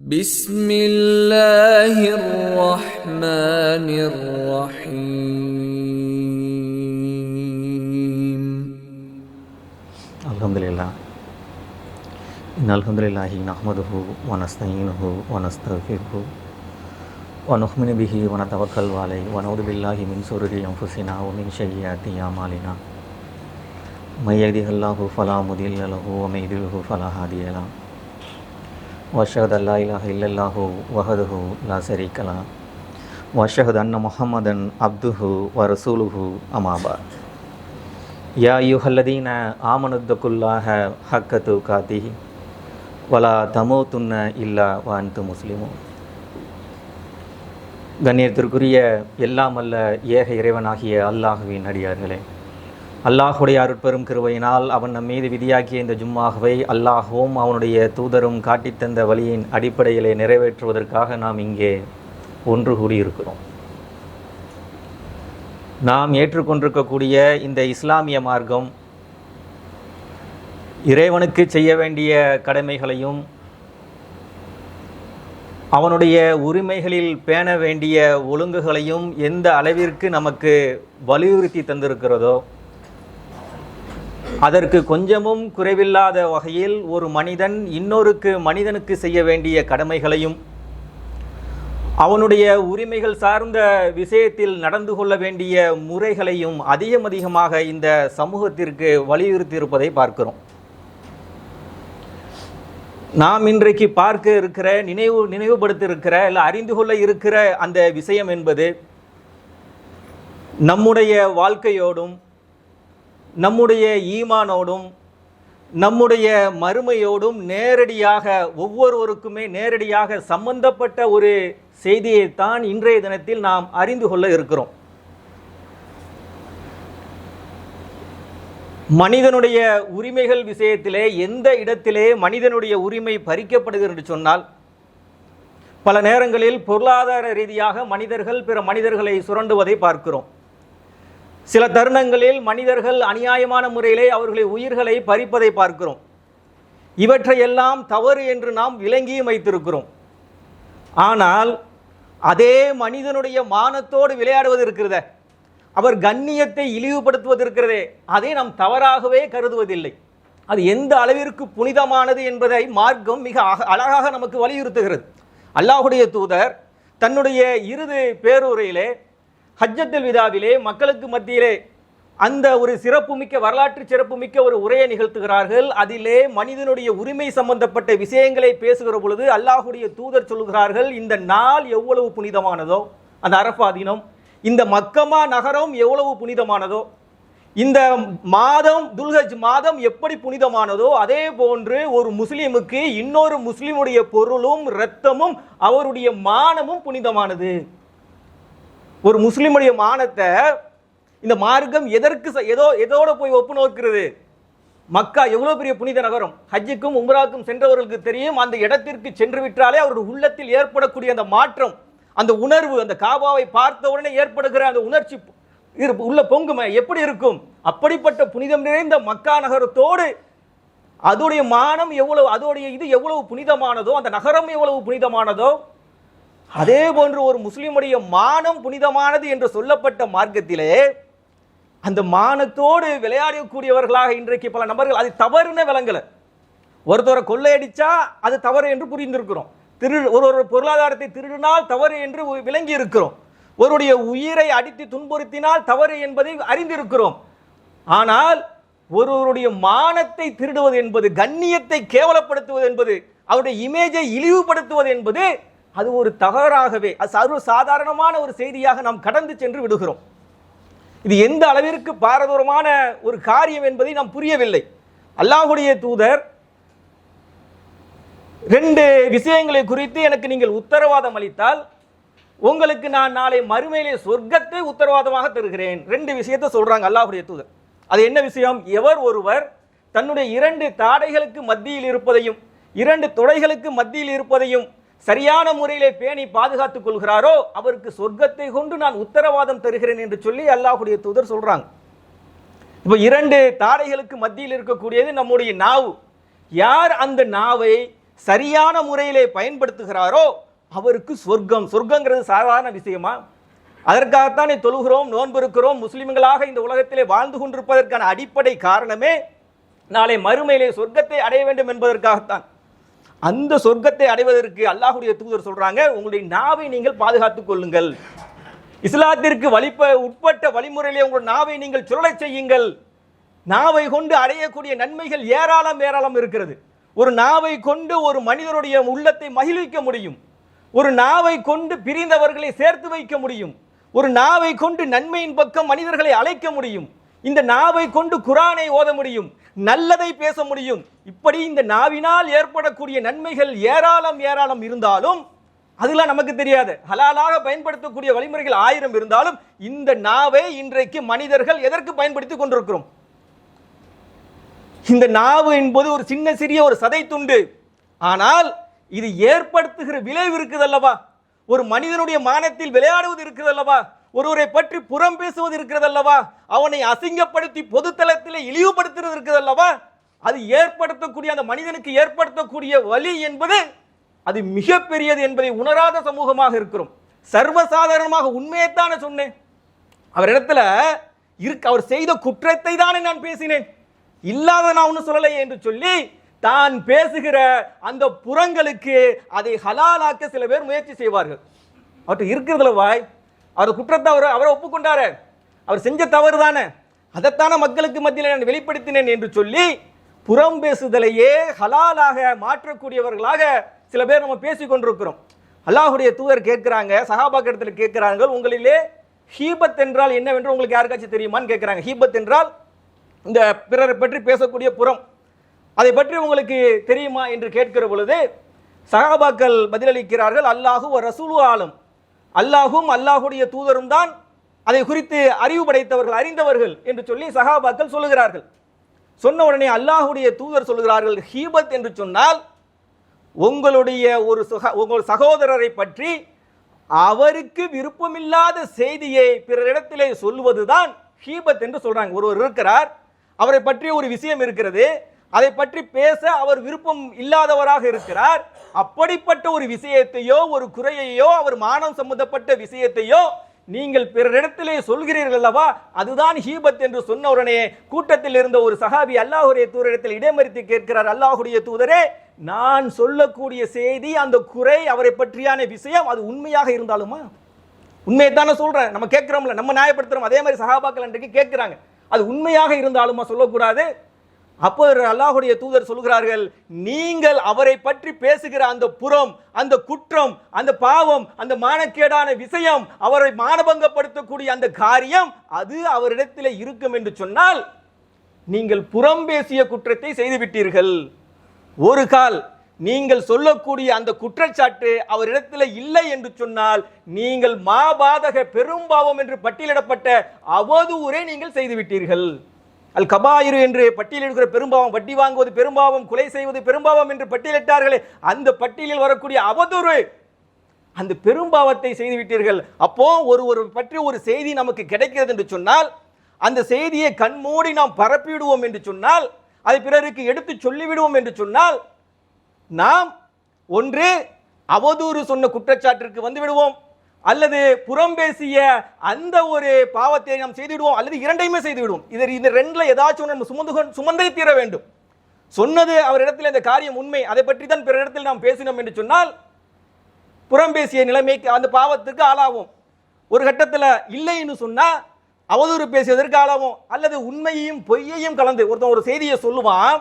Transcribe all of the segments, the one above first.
بسم الله الرحمن الرحيم الحمد لله إن الحمد لله نحمده ونستعينه ونستغفره ونؤمن به ونتوكل عليه ونعوذ بالله من شرور أنفسنا ومن سيئات أعمالنا من يهده الله فلا مضل له ومن يضلل فلا هادي له وأشهد أن لا إله إلا الله وحده لا شريك له وأشهد أن محمدا عبده ورسوله أما بعد يا أيها الذين آمنوا اتقوا الله حق تقاته ولا تموتن إلا وأنتم مسلمون. கண்ணியத்திற்குரிய எல்லாம் அல்ல ஏக இறைவனாகிய அல்லாஹுவின் அடியார்களே, அல்லாஹுடைய அருட்பெரும் கிருபையினால் அவன் நம் மீது விதியாக்கிய இந்த ஜும்மாவை அல்லாஹுவும் அவனுடைய தூதரும் காட்டித்தந்த வழியின் அடிப்படையிலே நிறைவேற்றுவதற்காக நாம் இங்கே ஒன்று கூடியிருக்கிறோம். நாம் ஏற்றுக்கொண்டிருக்கக்கூடிய இந்த இஸ்லாமிய மார்க்கம் இறைவனுக்கு செய்ய வேண்டிய கடமைகளையும் அவனுடைய உரிமைகளில் பேண வேண்டிய ஒழுங்குகளையும் எந்த அளவிற்கு நமக்கு வலியுறுத்தி தந்திருக்கிறதோ அதற்கு கொஞ்சமும் குறைவில்லாத வகையில் ஒரு மனிதன் மனிதனுக்கு செய்ய வேண்டிய கடமைகளையும் அவனுடைய உரிமைகள் சார்ந்த விஷயத்தில் நடந்து கொள்ள வேண்டிய முறைகளையும் அதிகமாக இந்த சமூகத்திற்கு வலியுறுத்தி இருப்பதை பார்க்கிறோம். நாம் இன்றைக்கு பார்க்க இருக்கிற நினைவுபடுத்த இருக்கிற இல்லை அறிந்து கொள்ள இருக்கிற அந்த விஷயம் என்பது நம்முடைய வாழ்க்கையோடும் நம்முடைய ஈமானோடும் நம்முடைய மறுமையோடும் ஒவ்வொருவருக்குமே நேரடியாக சம்பந்தப்பட்ட ஒரு செய்தியைத்தான் இன்றைய தினத்தில் நாம் அறிந்து கொள்ள இருக்கிறோம். மனிதனுடைய உரிமைகள் விஷயத்திலே எந்த இடத்திலே மனிதனுடைய உரிமை பறிக்கப்படுகிறது என்று சொன்னால், பல நேரங்களில் பொருளாதார ரீதியாக மனிதர்கள் பிற மனிதர்களை சுரண்டுவதை பார்க்கிறோம். சில தருணங்களில் மனிதர்கள் அநியாயமான முறையிலே அவர்களை உயிர்களை பறிப்பதை பார்க்கிறோம். இவற்றையெல்லாம் தவறு என்று நாம் விளங்கியும் வைத்திருக்கிறோம். ஆனால் அதே மனிதனுடைய மானத்தோடு விளையாடுவது இருக்கிறதே, அவர் கண்ணியத்தை இழிவுபடுத்துவது இருக்கிறதே, அதை நாம் தவறாகவே கருதுவதில்லை. அது எந்த அளவிற்கு புனிதமானது என்பதை மார்க்கம் மிக அழகாக நமக்கு வலியுறுத்துகிறது. அல்லாஹுடைய தூதர் தன்னுடைய இறுதி பேருரையிலே ஹஜ்ஜத்துல் விதாவிலே மக்களுக்கு மத்தியிலே அந்த ஒரு வரலாற்று சிறப்புமிக்க ஒரு உரையை நிகழ்த்துகிறார்கள். அதிலே மனிதனுடைய உரிமை சம்பந்தப்பட்ட விஷயங்களை பேசுகிற பொழுது அல்லாஹுடைய தூதர் சொல்கிறார்கள், இந்த நாள் எவ்வளவு புனிதமானதோ, அந்த அரஃபா தினம், இந்த மக்கமா நகரம் எவ்வளவு புனிதமானதோ, இந்த மாதம் துல்ஹஜ் மாதம் எப்படி புனிதமானதோ, அதே போன்று ஒரு முஸ்லிமுக்கு இன்னொரு முஸ்லிமுடைய பொருளும் இரத்தமும் அவருடைய மானமும் புனிதமானது. ஒரு முஸ்லிமுடைய மானத்தை இந்த மார்க்கம் எதோட போய் ஒப்பு நோக்கிறது? மக்கா எவ்வளவு பெரிய புனித நகரம். ஹஜ்ஜுக்கும் உம்ராக்கும் சென்றவர்களுக்கு தெரியும், அந்த இடத்திற்கு சென்று விட்டாலே அவருடைய உள்ளத்தில் ஏற்படக்கூடிய அந்த மாற்றம், அந்த உணர்வு, அந்த காபாவை பார்த்த உடனே ஏற்படுகிற அந்த உணர்ச்சி உள்ள பொங்குமை எப்படி இருக்கும்? அப்படிப்பட்ட புனிதம் நிறைந்த மக்கா நகரத்தோடு அதோடைய மானம் எவ்வளவு, அதோடைய இது எவ்வளவு புனிதமானதோ, அந்த நகரம் எவ்வளவு புனிதமானதோ, அதே போன்று ஒரு முஸ்லிமுடைய மானம் புனிதமானது என்று சொல்லப்பட்ட மார்க்கத்திலே அந்த மானத்தோடு விளையாடக்கூடியவர்களாக இன்றைக்கு பல நபர்கள் அது தவறுன்னு விளங்கல. ஒருத்தரை கொள்ளையடிச்சா அது தவறு என்று புரிந்திருக்கிறோம். ஒரு பொருளாதாரத்தை திருடினால் தவறு என்று விளங்கி இருக்கிறோம். ஒருடைய உயிரை அடித்து துன்புறுத்தினால் தவறு என்பதை அறிந்திருக்கிறோம். ஆனால் ஒருவருடைய மானத்தை திருடுவது என்பது, கண்ணியத்தை கேவலப்படுத்துவது என்பது, அவருடைய இமேஜை இழிவுபடுத்துவது என்பது அது ஒரு தவறாகவே சாதாரணமான ஒரு செய்தியாக நாம் கடந்து சென்று விடுகிறோம். இது எந்த அளவிற்கு பாரதூரமான ஒரு காரியம் என்பதை நாம் புரியவில்லை. அல்லாஹுடைய தூதர் 2 விஷயங்களை குறித்து எனக்கு நீங்கள் உத்தரவாதம் அளித்தால் உங்களுக்கு நான் நாளை மறுமையிலே சொர்க்கத்தை உத்தரவாதமாக தருகிறேன். 2 விஷயத்தை சொல்றாங்க அல்லாஹுடைய தூதர். அது என்ன விஷயம்? எவர் ஒருவர் தன்னுடைய 2 தாடைகளுக்கு மத்தியில் இருப்பதையும் 2 தொடைகளுக்கு மத்தியில் இருப்பதையும் சரியான முறையிலே பேணி பாதுகாத்துக் கொள்கிறாரோ அவருக்கு சொர்க்கத்தை கொண்டு நான் உத்தரவாதம் தருகிறேன் என்று சொல்லி அல்லாஹுடைய தூதர் சொல்றாங்க. இப்போ 2 தாடைகளுக்கு மத்தியில் இருக்கக்கூடியது நம்முடைய நாவு. யார் அந்த நாவை சரியான முறையிலே பயன்படுத்துகிறாரோ அவருக்கு சொர்க்கம். சொர்க்கங்கிறது சாதாரண விஷயமா? அதற்காகத்தானே தொழுகிறோம், நோன்பு இருக்கிறோம், முஸ்லிம்களாக இந்த உலகத்திலே வாழ்ந்து கொண்டிருப்பதற்கான அடிப்படை காரணமே நாளை மறுமையிலே சொர்க்கத்தை அடைய வேண்டும் என்பதற்காகத்தான். அந்த சொர்க்கத்தை அடைவதற்கு அல்லாஹ்வுடைய தூதர் சொல்றாங்க, உங்களுடைய நாவை நீங்கள் பாதுகாத்துக் கொள்ளுங்கள். இஸ்லாத்திற்கு உட்பட்ட வழிமுறையிலே உங்கள் நாவை நீங்கள் சுழலச் செய்யுங்கள். நாவை கொண்டு அடையக்கூடிய நன்மைகள் ஏராளம் ஏராளம் இருக்கிறது. ஒரு நாவை கொண்டு ஒரு மனிதனுடைய உள்ளத்தை மகிழ்விக்க முடியும். ஒரு நாவை கொண்டு பிரிந்தவர்களை சேர்த்து வைக்க முடியும். ஒரு நாவை கொண்டு நன்மையின் பக்கம் மனிதர்களை அழைக்க முடியும். இந்த நாவை கொண்டு குர்ஆனை ஓத முடியும், நல்லதை பேச முடியும். இப்படி இந்த நாவினால் ஏற்படக்கூடிய நன்மைகள் ஏராளம் ஏராளம் இருந்தாலும் அதெல்லாம் நமக்கு தெரியாது. ஹலாலாக பயன்படுத்தக்கூடிய வழிமுறைகள் 1000 இருந்தாலும் இந்த நாவை இன்றைக்கு மனிதர்கள் எதற்கு பயன்படுத்தி கொண்டிருக்கிறோம்? இந்த நாவு என்பது ஒரு சின்ன சிறிய ஒரு சதை துண்டு. ஆனால் இது ஏற்படுத்துகிற விளைவு இருக்குது அல்லவா? ஒரு மனிதனுடைய மானத்தில் விளையாடுவது இருக்கிறது அல்லவா? ஒருவரை பற்றி புறம் பேசுவது இருக்கிறது அல்லவா? அவனை அசிங்கப்படுத்தி பொதுத்தளத்தில் இழிவுபடுத்துறது இருக்கிறது அல்லவா? அது ஏற்படுத்தக்கூடிய அந்த மனிதனுக்கு ஏற்படுத்தக்கூடிய வலி என்பது அது மிக பெரியது என்பதை உணராத சமூகமாக இருக்கிறோம். சர்வசாதாரணமாக உண்மையைத்தானே சொன்னேன். அவரிடத்துல அவர் செய்த குற்றத்தை தானே நான் பேசினேன், இல்லாத நான் ஒன்றும் சொல்லலையே என்று சொல்லி தான் பேசுகிற அந்த புறங்களுக்கு அதை ஹலாலாக்க சில பேர் முயற்சி செய்வார்கள். அவர்கிட்ட இருக்கிறதுல வாய், அவர் குற்றத்தை அவரை ஒப்புக்கொண்டாரு, அவர் செஞ்ச தவறு தானே, அதைத்தான மக்களுக்கு மத்தியில் நான் வெளிப்படுத்தினேன் என்று சொல்லி புறம் பேசுதலையே ஹலாலாக மாற்றக்கூடியவர்களாக சில பேர் நம்ம பேசிக் கொண்டிருக்கிறோம். அல்லாஹ்வுடைய தூதர் கேட்கிறாங்க, சஹாபாக்களிடத்தில் கேட்கிறாங்க, உங்களிலே ஹீபத் என்றால் என்னவென்று உங்களுக்கு யாருக்காச்சும் தெரியுமான்னு கேட்கிறாங்க. ஹீபத் என்றால் இந்த பிறரை பற்றி பேசக்கூடிய புறம், அதை பற்றி உங்களுக்கு தெரியுமா என்று கேட்கிற பொழுது சஹாபாக்கள் பதிலளிக்கிறார்கள், அல்லாஹு ரசூலு ஆலம், அல்லாஹும் அல்லாஹுடைய தூதரும் தான் அதை குறித்து அறிவு படைத்தவர்கள், அறிந்தவர்கள் என்று சொல்லி சஹாபாக்கள் சொல்லுகிறார்கள். சொன்ன உடனே அல்லாஹுடைய தூதர் சொல்லுகிறார்கள், ஹீபத் என்று சொன்னால் உங்களுடைய உங்கள் சகோதரரை பற்றி அவருக்கு விருப்பமில்லாத செய்தியை பிறரிடத்திலே சொல்லுவதுதான் ஹீபத் என்று சொல்றாங்க. ஒருவர் இருக்கிறார், அவரை பற்றி ஒரு விஷயம் இருக்கிறது, அதை பற்றி பேச அவர் விருப்பம் இல்லாதவராக இருக்கிறார். அப்படிப்பட்ட ஒரு விஷயத்தையோ ஒரு குறையையோ அவர் மானம் சம்பந்தப்பட்ட விஷயத்தையோ நீங்கள் பிறரிடத்திலே சொல்கிறீர்கள் அல்லவா, அதுதான் ஹீபத் என்று சொன்ன உடனே கூட்டத்தில் இருந்த ஒரு சஹாபி அல்லாஹ்வுடைய தூதரிடத்தில் இடைமறித்து கேட்கிறார், அல்லாஹ்வுடைய தூதரே, நான் சொல்லக்கூடிய செய்தி அந்த குறை அவரை பற்றியான விஷயம் அது உண்மையாக இருந்தாலுமா? உண்மையை தானே சொல்றேன், நம்ம கேட்கிறோம்ல, நம்ம நியாயப்படுத்துறோம். அதே மாதிரி சஹாபாக்கள் அன்றைக்கு கேட்கிறாங்க, அது உண்மையாக இருந்தாலுமா சொல்லக்கூடாது? அப்போ அல்லாஹ்வுடைய தூதர் சொல்கிறார்கள், நீங்கள் அவரை பற்றி பேசுகிற அந்த புறம், அந்த குற்றம், அந்த பாவம், அந்த மானக்கேடான விஷயம், அவரை மானபங்கப்படுத்தக்கூடிய அந்த காரியம் அது அவரிடத்தில் இருக்கும் என்று சொன்னால் நீங்கள் புறம் பேசிய குற்றத்தை செய்துவிட்டீர்கள். ஒரு கால் நீங்கள் சொல்லக்கூடிய அந்த குற்றச்சாட்டு அவரிடத்தில் இல்லை என்று சொன்னால் நீங்கள் மாபாதக பெரும்பாவம் என்று பட்டியலிடப்பட்ட அவதூறை நீங்கள் செய்துவிட்டீர்கள். அல் கபாயிரு என்று பட்டியலிடுகிற பெரும்பாவம், வட்டி வாங்குவது பெரும்பாவம், கொலை செய்வது பெரும்பாவம் என்று பட்டியலிட்டார்களே, அந்த பட்டியலில் வரக்கூடிய அவதூறு, அந்த பெரும்பாவத்தை செய்துவிட்டீர்கள். அப்போ ஒரு பற்றி ஒரு செய்தி நமக்கு கிடைக்கிறது என்று சொன்னால் அந்த செய்தியை கண்மூடி நாம் பரப்பிவிடுவோம் என்று சொன்னால், அதை பிறருக்கு எடுத்து சொல்லிவிடுவோம் என்று சொன்னால், நாம் ஒன்று அவதூறு சொன்ன குற்றச்சாட்டிற்கு வந்து விடுவோம், அல்லது புறம் பேசிய அந்த ஒரு பாவத்தை நாம் செய்துவிடுவோம், அல்லது இரண்டையுமே செய்து விடுவோம். இந்த ரெண்டுல ஏதாச்சும் நம்ம சுமந்தே தீர வேண்டும். சொன்னது அவரிடத்தில் இந்த காரியம் உண்மை, அதை பற்றி தான் பிறரிடத்தில் நாம் பேசினோம் என்று சொன்னால் புறம் பேசிய நிலைமைக்கு அந்த பாவத்துக்கு ஆளாகும். ஒரு கட்டத்தில் இல்லைன்னு சொன்னா அவதூறு பேசியதற்கு ஆளாகும், அல்லது உண்மையையும் பொய்யையும் கலந்து ஒருத்தன் ஒரு செய்தியை சொல்லுவான்,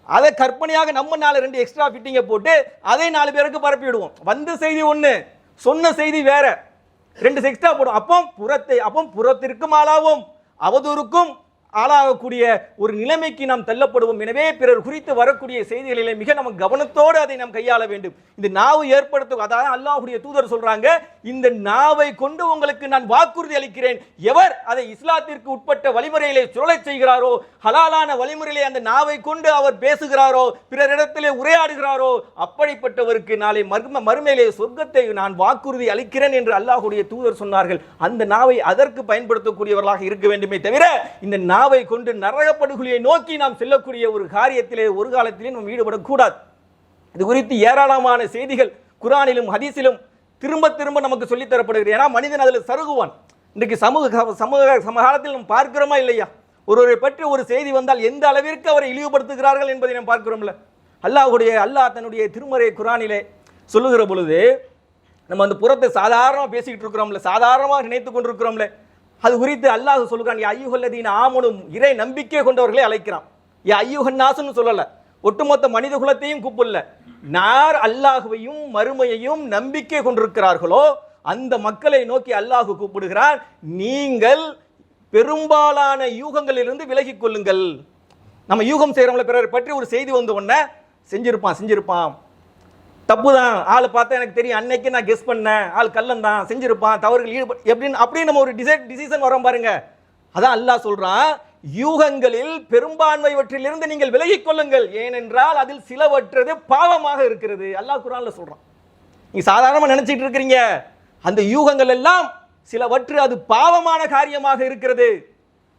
அதை கற்பனையாக நம்ம 4 எக்ஸ்ட்ரா ஃபிட்டிங்கை போட்டு அதை 4 பேருக்கு பரப்பி விடுவோம். வந்த செய்தி ஒன்று, சொன்ன செய்தி வேற, 2 எக்ஸ்ட்ரா போடும். அப்போ புறத்திற்கும் ஆளாவும் அவதூறுக்கும் ஆளாகக்கூடிய ஒரு நிலைமைக்கு நாம் தள்ளப்படுவோம். எனவே பிறர் குறித்து வரக்கூடிய செய்திகளிலே மிக நம்ம கவனத்தோடு அதை நாம் கையாள வேண்டும். இந்த நாவு ஏற்படுத்தும், அதாவது அல்லாஹ்வுடைய தூதர் சொல்றாங்க, இந்த நாவை கொண்டு உங்களுக்கு நான் வாக்குறுதி அளிக்கிறேன், எவர் அதை இஸ்லாத்திற்கு உட்பட்ட வழிமுறையிலே சுழலை செய்கிறாரோ, ஹலாலான வழிமுறையிலே அந்த நாவை கொண்டு அவர் பேசுகிறாரோ, பிறரிடத்திலே உரையாடுகிறாரோ, அப்படிப்பட்டவருக்கு நாளை மறுமையிலே சொர்க்கத்தை நான் வாக்குறுதி அளிக்கிறேன் என்று அல்லாஹ்வுடைய தூதர் சொன்னார்கள். அந்த நாவை அதற்கு பயன்படுத்தக்கூடியவர்களாக இருக்க வேண்டுமே தவிர இந்த நாவை கொண்டு நரகப்படுகொலியை நோக்கி நாம் செல்லக்கூடிய ஒரு காரியத்திலே ஒரு காலத்திலே நாம் ஈடுபடக்கூடாது. இது குறித்து ஏராளமான செய்திகள் குர்ஆனிலும் ஹதீஸிலும் திரும்ப திரும்ப நமக்கு சொல்லித் தரப்படுகிறது. ஏன்னா மனிதன் அதில் சருகுவான். இன்றைக்கு சமகாலத்தில் நாம் பார்க்கிறோமா இல்லையா? ஒருவரை பற்றி ஒரு செய்தி வந்தால் எந்த அளவிற்கு அவரை இழிவுபடுத்துகிறார்கள் என்பதை நாம் பார்க்கிறோம்ல. அல்லாஹ் தன்னுடைய திருமறை குர்ஆனிலே சொல்லுகிற பொழுது நம்ம அந்த புறத்தை சாதாரணமாக பேசிக்கிட்டு இருக்கிறோம்ல, சாதாரணமாக நினைத்து கொண்டிருக்கிறோம்ல, அது குறித்து அல்லாஹ் சொல்லுகிறான், யா அய்யுஹல்லதீன ஆமனு, இறை நம்பிக்கை கொண்டவர்களை அழைக்கிறான். யா அய்யுஹன் நாஸ்னு சொல்லல, ஒட்டுமொத்த மனித குலத்தையும் கூப்பிடல. நார் அல்லாஹுவையும் மறுமையையும் நம்பிக்கை கொண்டிருக்கிறார்களோ அந்த மக்களை நோக்கி அல்லாஹ் கூப்பிடுகிறான், நீங்கள் பெரும்பாலான யூகங்களிலிருந்து விலகிக் கொள்ளுங்கள். நம்ம யூகம் செய்கிறவங்கள பிறரை பற்றி ஒரு செய்தி வந்த உடனே செஞ்சிருப்பான் தப்பு தான், ஆள் பார்த்தா எனக்கு தெரியும், அன்னைக்கு நான் கெஸ் பண்ணேன், ஆள் கள்ளன் தான், செஞ்சிருப்பான், தவறுகள் அப்படின்னு நம்ம ஒரு டிசிஷன் வரோம் பாருங்க. அதான் அல்லாஹ் சொல்றான், யூகங்களில் பெரும்பான்மைவற்றிலிருந்து நீங்கள் விலகிக் கொள்ளுங்கள், ஏனென்றால் அதில் சிலவற்றது பாவமாக இருக்கிறது. அல்லாஹ் குர்ஆன்ல சொல்றான். நீங்க சாதாரணமா நினைச்சிட்டு இருக்கிறீங்க, அந்த யூகங்கள் எல்லாம் சிலவற்று அது பாவமான காரியமாக இருக்கிறது.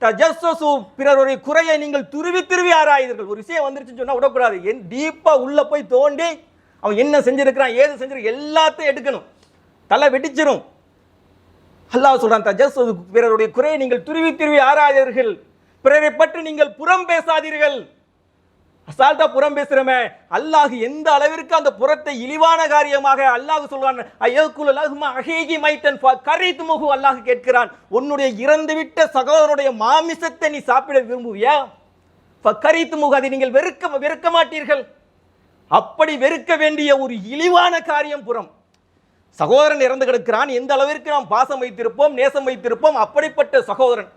தஜஸ்ஸு, பிறருடைய குறையை நீங்கள் துருவி ஆராயுங்கள். ஒரு விஷயம் வந்துருச்சுன்னு சொன்னா விடக்கூடாது, டீப்பா உள்ள போய் தோண்டி அவன் என்ன செஞ்சிருக்கிறான், ஏது செஞ்சிருக்க எல்லாத்தையும் எடுக்கணும், தலை வெடிச்சிரும். அல்லாஹ் சொல்றான், தஜஸ்ஸு, பிறருடைய குறையை நீங்கள் துருவி ஆராயுங்கள், பிறரை பற்றி நீங்கள் புறம் பேசாதீர்கள். அசால்ட்டா புறம் பேசுறமே, அல்லாஹ் எந்த அளவிற்கு அந்த புறத்தை இழிவான காரியமாக அல்லாஹ் சொல்றான். அய்யகுல் லஹ்ம அஹீகி மைத்தன் ஃபகரிதுமுஹு, அல்லாஹ் கேட்கிறான், உன்னுடைய இறந்துவிட்ட சகோதரனுடைய மாமிசத்தை நீ சாப்பிட விரும்புவியா? ஃபகரிதுமுஹு, அதை நீங்கள் வெறுக்க மாட்டீர்கள். அப்படி வெறுக்க வேண்டிய ஒரு இழிவான காரியம் புறம். சகோதரன் இறந்து கிடக்கிறான், எந்த அளவிற்கு நாம் பாசம் வைத்திருப்போம், நேசம் வைத்திருப்போம், அப்படிப்பட்ட சகோதரன்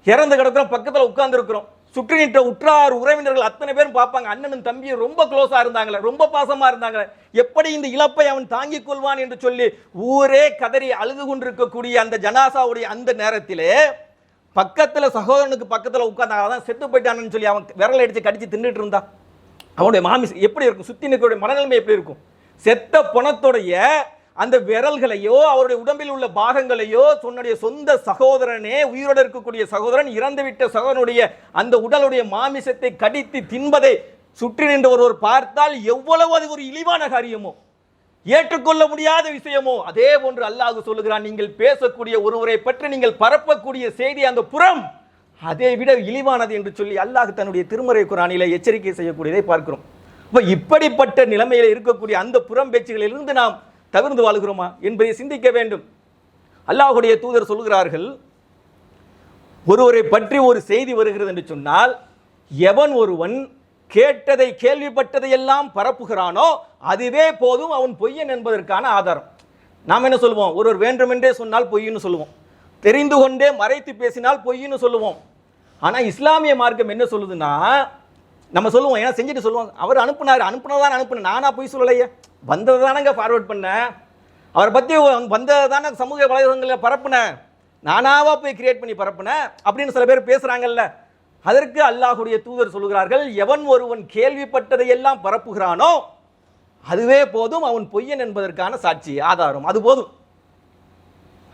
இறந்து கிடக்கிறோம், பக்கத்தில் உட்கார்ந்து இருக்கிறோம், சுற்றி நின்ற உற்றார் உறவினர்கள் அத்தனை பேரும் பார்ப்பாங்க, அண்ணனும் தம்பியும் ரொம்ப க்ளோஸா இருந்தாங்களே, ரொம்ப பாசமா இருந்தாங்களே, எப்படி இந்த இழப்பை அவன் தாங்கிக் கொள்வான் என்று சொல்லி ஊரே கதறி அழுது கொண்டிருக்கக்கூடிய அந்த ஜனாசாவுடைய அந்த நேரத்திலே பக்கத்தில் சகோதரனுக்கு பக்கத்தில் உட்கார்ந்தாங்க. அதான் செத்து போயிட்டான்னு சொல்லி அவன் விரல் அடிச்சு கடிச்சு தின்னுட்டு இருந்தா அவனுடைய மாமிஸ் எப்படி இருக்கும், சுத்தி நிற்கக்கூடிய மனநிலைமை எப்படி இருக்கும்? செத்த பணத்துடைய அந்த விரல்களையோ அவருடைய உடம்பில் உள்ள பாகங்களையோ தன்னுடைய சொந்த சகோதரனே, உயிரோடு இருக்கக்கூடிய சகோதரன், இறந்துவிட்ட சகோதரனுடைய அந்த உடலுடைய மாமிசத்தை கடித்து தின்பதை சுற்றி நின்ற ஒருவர் பார்த்தால் எவ்வளவு அது ஒரு இழிவான காரியமோ, ஏற்றுக்கொள்ள முடியாத விஷயமோ, அதே போன்று அல்லாஹ் சொல்லுகிறான், நீங்கள் பேசக்கூடிய ஒருவரை பற்றி நீங்கள் பரப்பக்கூடிய செய்தி அந்த புறம் அதை விட இழிவானது என்று சொல்லி அல்லாஹ் தன்னுடைய திருமறை குர்ஆனிலே எச்சரிக்கை செய்யக்கூடியதை பார்க்கிறோம். இப்படிப்பட்ட நிலைமையில் இருக்கக்கூடிய அந்த புறம் பேச்சுகளிலிருந்து நாம் தவிர்த்து வாழுகிறோமா என்பதை சிந்திக்க வேண்டும். அல்லாஹ்வுடைய தூதர் சொல்கிறார்கள், ஒருவரை பற்றி ஒரு செய்தி வருகிறது என்று சொன்னால் எவன் ஒருவன் கேட்டதை கேள்விப்பட்டதை எல்லாம் பரப்புகிறானோ அதுவே போதும் அவன் பொய்யன் என்பதற்கான ஆதாரம். நாம் என்ன சொல்லுவோம்? ஒருவர் வேண்டுமென்றே சொன்னால் பொய்ன்னு சொல்லுவோம், தெரிந்து கொண்டே மறைத்து பேசினால் பொய்ன்னு சொல்லுவோம். ஆனால் இஸ்லாமிய மார்க்கம் என்ன சொல்லுதுன்னா, நம்ம சொல்லுவோம், ஏன்னா செஞ்சுட்டு சொல்லுவோம், அவர் அனுப்புனதான் அனுப்புனேன், நானா பொய் சொல்லலையே, வந்ததை தானங்க ஃபார்வர்ட் பண்ணேன், அவரை பற்றி வந்ததை தானே சமூக வலைதளங்களில் பரப்புனேன், நானாவா போய் கிரியேட் பண்ணி பரப்புனேன் அப்படின்னு சில பேர் பேசுகிறாங்கல்ல. அதற்கு அல்லாஹ்வுடைய தூதர் சொல்கிறார்கள், எவன் ஒருவன் கேள்விப்பட்டதை எல்லாம் பரப்புகிறானோ அதுவே போதும் அவன் பொய்யன் என்பதற்கான சாட்சி, ஆதாரம், அது போதும்.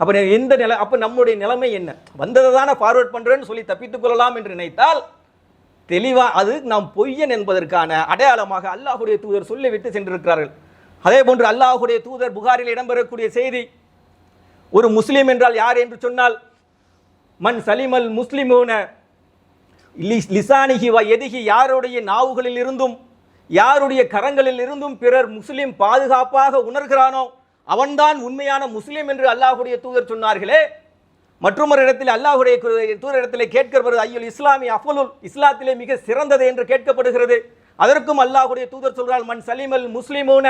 அப்போ எந்த நிலை, அப்போ நம்முடைய நிலைமை என்ன? வந்ததை தானே ஃபார்வர்ட் பண்ணுறேன்னு சொல்லி தப்பித்துக் கொள்ளலாம் என்று நினைத்தால் தெளிவாக அது நாம் பொய்யன் என்பதற்கான அடையாளமாக அல்லாஹ்வுடைய தூதர் சொல்லிவிட்டு சென்றிருக்கிறார்கள். அதே போன்று அல்லாஹ்வுடைய தூதர் புகாரில் இடம்பெறக்கூடிய செய்தி, ஒரு முஸ்லீம் என்றால் யார் என்று சொன்னால், மன் சலிமல் முஸ்லிமூன லிசானிஹி வ யதிஹி, யாருடைய நாவுகளில் இருந்தும் யாருடைய கரங்களில் இருந்தும் பிறர் முஸ்லிம் பாதுகாப்பாக உணர்கிறானோ அவன்தான் உண்மையான முஸ்லிம் என்று அல்லாஹ்வுடைய தூதர் சொன்னார்களே. மற்றொரு இடத்தில் அல்லாஹ்வுடைய தூதர் இடத்திலே கேட்கப்படுகிறது, ஐயுல் இஸ்லாமி அஃபலுல், இஸ்லாத்திலே மிக சிறந்தது என்று கேட்கப்படுகிறது. அதற்கும் அல்லாஹ்வுடைய தூதர் சொல்றார், மன் சலிமல் முஸ்லிமூன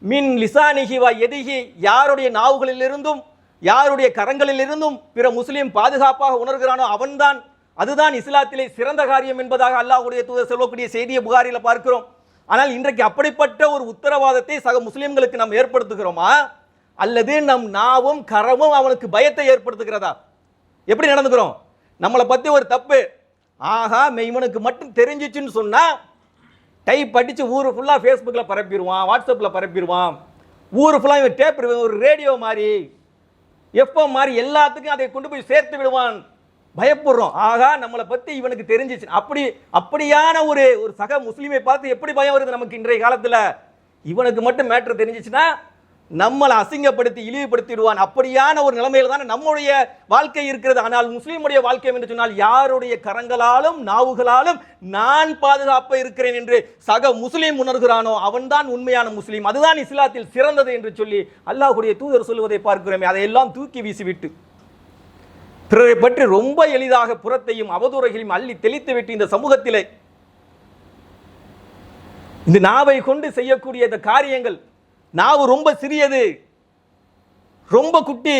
மின் லிசானிஹி வ யதிஹி, யாருடைய நாவுகளில் இருந்தும் யாருடைய கரங்களில் இருந்தும் பிற முஸ்லிம் பாதுகாப்பாக உணர்கிறானோ அவன்தான், அதுதான் இஸ்லாத்திலே சிறந்த காரியம் என்பதாக அல்லாஹ்வுடைய தூதர் சொல்லக்கூடிய செய்தியை புகாரில பார்க்கிறோம். ஆனால் இன்றைக்கு அப்படிப்பட்ட ஒரு உத்தரவாதத்தை சக முஸ்லிம்களுக்கு நாம் ஏற்படுத்துகிறோமா, அல்லது நம் நாவும் கரமும் அவனுக்கு பயத்தை ஏற்படுத்துகிறதா? எப்படி நடந்துக்கிறோம்? நம்மளை பத்தி ஒரு தப்பு, ஆகா இவனுக்கு மட்டும் தெரிஞ்சிச்சுன்னு சொன்னா டைப் படிச்சு ஊரு ஃபுல்லா ஃபேஸ்புக்ல பரப்பிடுவான், வாட்ஸ்அப்ல பரப்பிடுவான், ஊரு ஃபுல்லா இவன் டேப், ஒரு ரேடியோ மாதிரி எஃப்எம் மாதிரி எல்லாத்துக்கும் அதை கொண்டு போய் சேர்த்து விடுவான். பயப்படுறோம். ஆகா, நம்மளை பத்தி இவனுக்கு தெரிஞ்சிச்சு. அப்படியான ஒரு சக முஸ்லீமை பார்த்து எப்படி பயம் வருது நமக்கு இன்றைய காலத்துல? இவனுக்கு மட்டும் மேட்டர் தெரிஞ்சிச்சுன்னா நம்மளை அசிங்கப்படுத்தி இழிவுபடுத்திடுவான். அப்படியான ஒரு நிலைமையில தான் நம்முடைய வாழ்க்கை இருக்கிறது. ஆனால் முஸ்லீமுடைய வாழ்க்கை என்று சொன்னால் யாருடைய கரங்களாலும் நாவுகளாலும் நான் பாதுகாப்ப இருக்கிறேன் என்று சக முஸ்லீம் உணர்கிறானோ அவன்தான் உண்மையான முஸ்லீம். அதுதான் இஸ்லாத்தில் சிறந்தது என்று சொல்லி அல்லாஹ்வுடைய தூதர் சொல்வதை பார்க்கிறோமே. அதையெல்லாம் தூக்கி வீசிவிட்டு பிறரை பற்றி ரொம்ப எளிதாக புறத்தையும் அவதூறைகளையும் அள்ளி தெளித்து விட்டு இந்த சமூகத்திலே இந்த நாவை கொண்டு செய்யக்கூடிய இந்த காரியங்கள், நாவு ரொம்ப சிறியது, ரொம்ப குட்டி.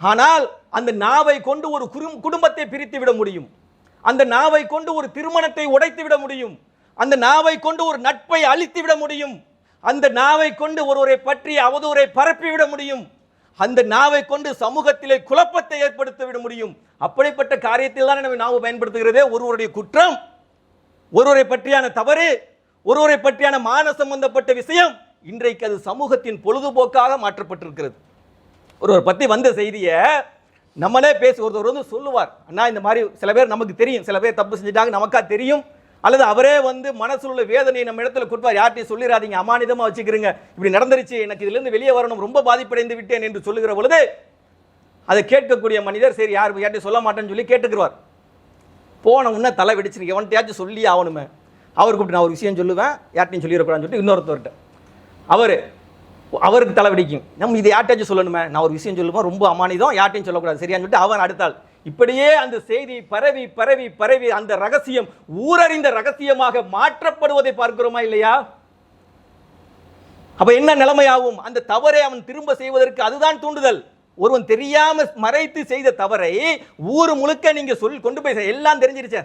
ஆனால் அந்த நாவை கொண்டு ஒரு குடும்பத்தை பிரித்து விட முடியும். அந்த நாவை கொண்டு ஒரு திருமணத்தை உடைத்து விட முடியும். அந்த நாவை கொண்டு ஒரு நட்பை அழித்து விட முடியும். அந்த நாவை கொண்டு ஒருவரை பற்றி அவதூறை பரப்பிவிட முடியும். அந்த நாவை கொண்டு சமூகத்திலே குழப்பத்தை ஏற்படுத்த விட முடியும். அப்படிப்பட்ட காரியத்தில் தான் நம்ம நாவு பயன்படுத்துகிறதே. ஒருவருடைய குற்றம், ஒருவரை பற்றியான தவறு, ஒருவரை பற்றியான மான சம்பந்தப்பட்ட விஷயம் இன்றைக்கு அது சமூகத்தின் பொழுதுபோக்காக மாற்றப்பட்டிருக்கிறது. ஒருவர் பத்தி வந்த செய்தியை நம்மளே பேசி ஒருவர் வந்து சொல்லுவார், அண்ணா இந்த மாதிரி சில பேர் நமக்கு தெரியும், சில பேர் தப்பு செஞ்சுட்டாங்க நமக்கா தெரியும், அல்லது அவரே வந்து மனசுல உள்ள வேதனையை நம்ம இடத்துல கொடுப்பார். யார்ட்டையும் சொல்லிடாதீங்க, அமானிதமா வச்சுக்கிறீங்க, இப்படி நடந்துருச்சு, எனக்கு இதுல இருந்து வெளியே வரணும், ரொம்ப பாதிப்படைந்து விட்டேன் என்று சொல்லுகிற பொழுது அதை கேட்கக்கூடிய மனிதர் சரி யார்ட்டையும் சொல்ல மாட்டேன்னு சொல்லி கேட்டுக்குருவார். போன உடனே தலை வெடிச்சிருக்கு, எவன்கிட்டயாச்சும் சொல்லி ஆகணுமே. அவர் கூப்பிட்டு நான் ஒரு விஷயம் சொல்லுவேன், யார்ட்டையும் சொல்லிடக்கூடாதுன்னு சொல்லிட்டு இன்னொருத்தவர்கிட்ட அவருக்கு தலை வெடிக்கும். நம்ம இதை யார்ட்டாச்சும் சொல்லணுமே, நான் ஒரு விஷயம் சொல்லுவேன், ரொம்ப அமானிதம், யார்ட்டையும் சொல்லக்கூடாது சரியான்னு சொல்லிட்டு அவன் அடுத்தாள். இப்படியே அந்த செய்தி பரவி பரவி பரவி அந்த ரகசியம் ஊரறிந்த ரகசியமாக மாற்றப்படுவதை பார்க்கிறோமா இல்லையா? அப்ப என்ன நிலைமையாகும்? அந்த தவறை அவன் திரும்ப செய்வதற்கு அதுதான் தூண்டுதல். ஒருவன் தெரியாம மறைத்து செய்த தவறை ஊர் முழுக்க நீங்க கொண்டு போய் எல்லாம் தெரிஞ்சிருச்ச,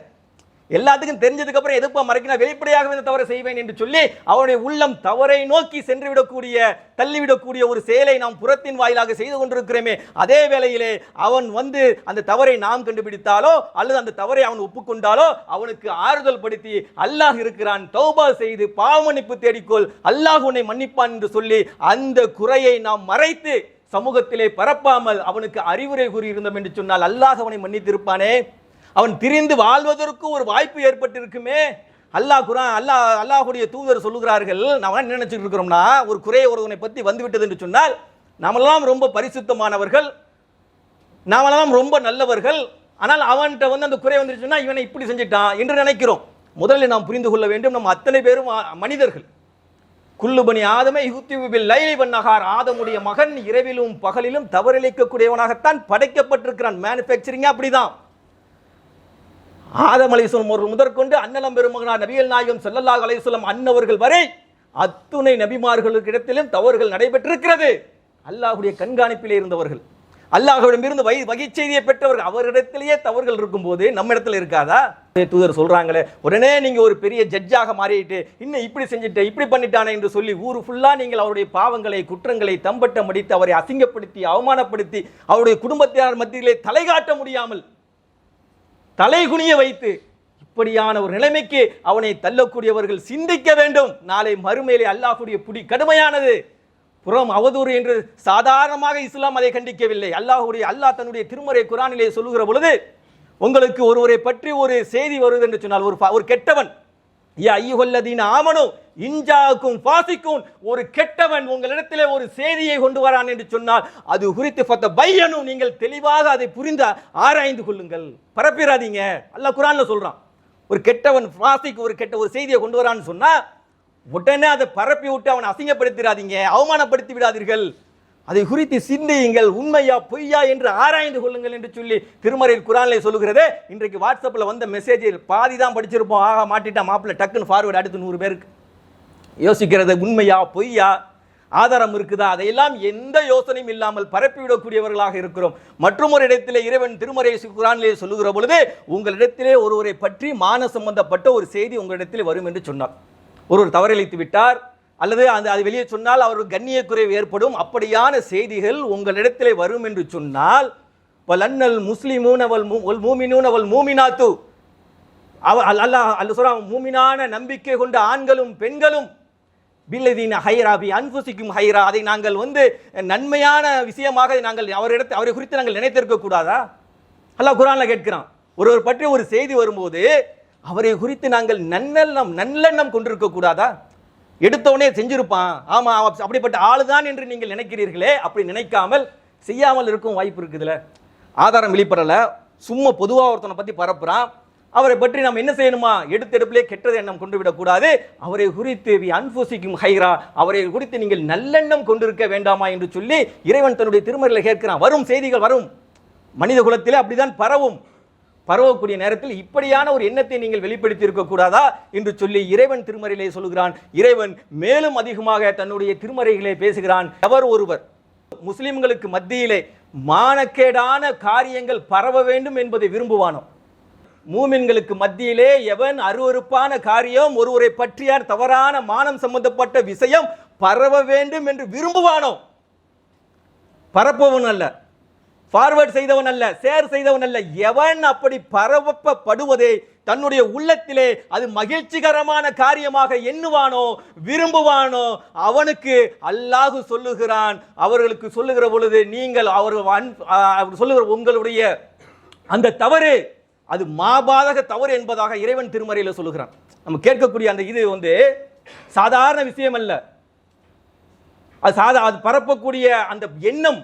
எல்லாத்துக்கும் தெரிஞ்சதுக்கு அப்புறம் எதுப்பா மறைக்கணும், வெளிப்படையாக இந்த தவறை செய்வேன் என்று சொல்லி அவனுடைய உள்ளம் தவறை நோக்கி சென்று விடக்கூடிய தள்ளிவிடக்கூடிய ஒரு செயலை நாம் புறத்தின் வாயிலாக செய்து கொண்டிருக்கிறோமே. அதே வேளையிலே அவன் வந்து அந்த தவறை நாம் கண்டுபிடித்தாலோ அல்லது அந்த தவறை அவன் ஒப்புக்கொண்டாலோ அவனுக்கு ஆறுதல் படுத்தி அல்லாஹ் இருக்கிறான், தௌபா செய்து பாவமன்னிப்பு தேடிக்கொள், அல்லாஹ் உன்னை மன்னிப்பான் என்று சொல்லி அந்த குறையை நாம் மறைத்து சமூகத்திலே பரப்பாமல் அவனுக்கு அறிவுரை கூறியிருந்தோம் என்று சொன்னால் அல்லாஹ் அவனை மன்னித்திருப்பானே. அவன் திரிந்து வாழ்வதற்கு ஒரு வாய்ப்பு ஏற்பட்டிருக்குமே. அல்லாஹ்வுடைய தூதர் சொல்லுகிறார்கள், நாம் என்ன நினைச்சிட்டு இருக்கிறோம்னா ஒரு குறை ஒருவனை பற்றி வந்துவிட்டது என்று சொன்னால் நாமெல்லாம் ரொம்ப பரிசுத்தமானவர்கள், நாமெல்லாம் ரொம்ப நல்லவர்கள், ஆனால் அவன்கிட்ட வந்து அந்த குறை வந்துருச்சுன்னா இவனை இப்படி செஞ்சிட்டான் என்று நினைக்கிறோம். முதலில் நாம் புரிந்து கொள்ள வேண்டும், நம்ம அத்தனை பேரும் மனிதர்கள். குல்லுபனி ஆதமே யுக்திபில் லைலி வன்னஹார், ஆதமுடைய மகன் இரவிலும் பகலிலும் தவறிழைக்கக்கூடியவனாகத்தான் படைக்கப்பட்டிருக்கிறான். மேனுஃபேக்சரிங் அப்படிதான். ஆதம் அலைஹிஸ்ஸலாம் அவர்கள் முதற்கொண்டு அன்னலம் பெருமகனார் நபிகள் நாயகம் ஸல்லல்லாஹு அலைஹி வஸல்லம் அன்னவர்கள் வரை அத்துணை நபிமார்களுக்கு இடத்திலும் தவறுகள் நடைபெற்றிருக்கிறது. அல்லாஹ்வுடைய கண்காணிப்பிலே இருந்தவர்கள், அல்லாஹ்விடமிருந்து வகை செய்தியை பெற்றவர்கள், அவரிடத்திலேயே தவறுகள் இருக்கும்போது நம்ம இடத்துல இருக்காதா? தூதர் சொல்றாங்களே, உடனே நீங்க ஒரு பெரிய ஜட்ஜாக மாறிட்டு இன்னும் இப்படி செஞ்சுட்டு இப்படி பண்ணிட்டானே என்று சொல்லி ஊர் ஃபுல்லா நீங்கள் அவருடைய பாவங்களை குற்றங்களை தம்பட்டம் அடித்து அவரை அசிங்கப்படுத்தி அவமானப்படுத்தி அவருடைய குடும்பத்தினர் மத்தியிலே தலை காட்ட முடியாமல் தலை குனிய வைத்து இப்படியான ஒரு நிலைமைக்கு அவனை தள்ளக்கூடியவர்கள் சிந்திக்க வேண்டும். நாளை மறுமையிலே அல்லாஹ்வுடைய புடி கடுமையானது. புறம் அவதூறு என்று சாதாரணமாக இஸ்லாம் அதை கண்டிக்கவில்லை. அல்லாஹ் தன்னுடைய திருமறை குர்ஆனிலே சொல்லுகிற பொழுது உங்களுக்கு ஒருவரை பற்றி ஒரு செய்தி வருது என்று சொன்னால் ஒரு கெட்டவன், யா அய்யுஹல்லதீன ஆமனு இன்ஜாக்கும் ஃபாசிகூன், ஒரு கெட்டவன் உங்களிடத்திலே ஒரு செய்தியை கொண்டு வரான் என்று சொன்னால் அது குறித்து ஃபதபையனு, நீங்கள் தெளிவாக அதை புரிந்து ஆராய்ந்து கொள்ளுங்கள், பரப்பிராதீங்க. அல்லாஹ் குர்ஆன்ல சொல்றான், ஒரு கெட்டவன் ஃபாசிக் ஒரு செய்தியை கொண்டு வரான்னு சொன்னா உடனே அதை பரப்பி விட்டு அவனை அசிங்கப்படுத்திடாதீங்க, அவமானப்படுத்தி விடாதீர்கள், அதை குறித்து சிந்தியுங்கள், உண்மையா பொய்யா என்று ஆராய்ந்து கொள்ளுங்கள் என்று சொல்லி திருமறையில் குர்ஆனிலே சொல்லுகிறதே. இன்றைக்கு வாட்ஸ்அப்பில் வந்த மெசேஜில் பாதி தான் படிச்சிருப்போம், ஆக மாட்டிட்டா மாப்பிள்ள டக்குன்னு ஃபார்வர்டு அடுத்து 100 பேருக்கு யோசிக்கிறது, உண்மையா பொய்யா ஆதாரம் இருக்குதா, அதையெல்லாம் எந்த யோசனையும் இல்லாமல் பரப்பிவிடக்கூடியவர்களாக இருக்கிறோம். மற்றும் ஒரு இடத்திலே இறைவன் திருமறை குர்ஆனிலே சொல்லுகிற பொழுது உங்களிடத்திலே ஒருவரை பற்றி மான சம்பந்தப்பட்ட ஒரு செய்தி உங்களிடத்திலே வரும் என்று சொன்னார். ஒருவர் தவறிழைத்து விட்டார் அல்லது அது வெளியே சொன்னால் அவருக்கு கண்ணிய குறைவு ஏற்படும், அப்படியான செய்திகள் உங்களிடத்திலே வரும் என்று சொன்னால் வலன்னல் முஸ்லிமூன வல் மூமினூன வல் மூமினாத்து, அல்லாஹ் சொல்றான், மூமினான நம்பிக்கை கொண்ட ஆண்களும் பெண்களும் பில்லதீன ஹைரா பி அன்ஃபுசிக்கும் ஹைரா, அதை நாங்கள் வந்து நன்மையான விஷயமாக நாங்கள் அவரை குறித்து நாங்கள் நினைத்திருக்க கூடாதா? அல்லாஹ் குர்ஆன்ல கேட்கிறான். ஒருவர் பற்றி ஒரு செய்தி வரும்போது அவரை குறித்து நாங்கள் நல்லெண்ணம் கொண்டிருக்க கூடாதா? எடுத்தவனே செஞ்சிருப்பான், ஆமா அப்படிப்பட்ட ஆளுதான் என்று நீங்கள் நினைக்கிறீர்களே, அப்படி நினைக்காமல் செய்யாமல் இருக்கும் வாய்ப்பு இருக்குதுல. ஆதாரம் வெளிப்படல, சும்மா பொதுவா ஒருத்தனை பத்தி பரப்புறான், அவரை பற்றி நாம் என்ன செய்யணுமா? எடுத்தெடுப்பிலே கெட்டது எண்ணம் கொண்டு விடக்கூடாது. அவரை குறித்து அன்புசிக்கும் ஹைரா, அவரை குறித்து நீங்கள் நல்லெண்ணம் கொண்டிருக்க வேண்டாமா என்று சொல்லி இறைவன் தன்னுடைய திருமறையில கேட்கிறான். வரும் செய்திகள் வரும், மனித குலத்திலே அப்படிதான் பரவக்கூடிய நேரத்தில் இப்படியான ஒரு எண்ணத்தை நீங்கள் வெளிப்படுத்தி இருக்க கூடாதா என்று சொல்லி இறைவன் திருமறையிலே சொல்கிறான். இறைவன் மேலும் அதிகமாக தன்னுடைய திருமறையிலே பேசுகிறான். எவர் ஒருவர் முஸ்லிம்களுக்கு மத்தியிலே மானக்கேடான காரியங்கள் பரவ வேண்டும் என்பதை விரும்புவானோ, மூமின்களுக்கு மத்தியிலே எவன் அருவருப்பான காரியம், ஒருவரை பற்றிய தவறான மானம் சம்பந்தப்பட்ட விஷயம் பரவ வேண்டும் என்று விரும்புவானோ, பரப்பவன் அல்ல, ஃபார்வர்ட் செய்தவன் அல்ல, ஷேர் செய்தவன் அல்ல, எவன் அப்படி பரப்பப்படுவதே தன்னுடைய உள்ளத்திலே அது மகிழ்ச்சிகரமான காரியமாக எண்ணுவானோ விரும்புவானோ, அவனுக்கு அல்லாஹ் சொல்லுகிறான், அவர்களுக்கு சொல்லுகிற பொழுது நீங்கள் அவர் சொல்லுகிற உங்களுடைய அந்த தவறு அது மாபாதக தவறு என்பதாக இறைவன் திருமறையில் சொல்லுகிறான். நம்ம கேட்கக்கூடிய அந்த இது சாதாரண விஷயம் அல்ல. அது பரப்பக்கூடிய அந்த எண்ணம்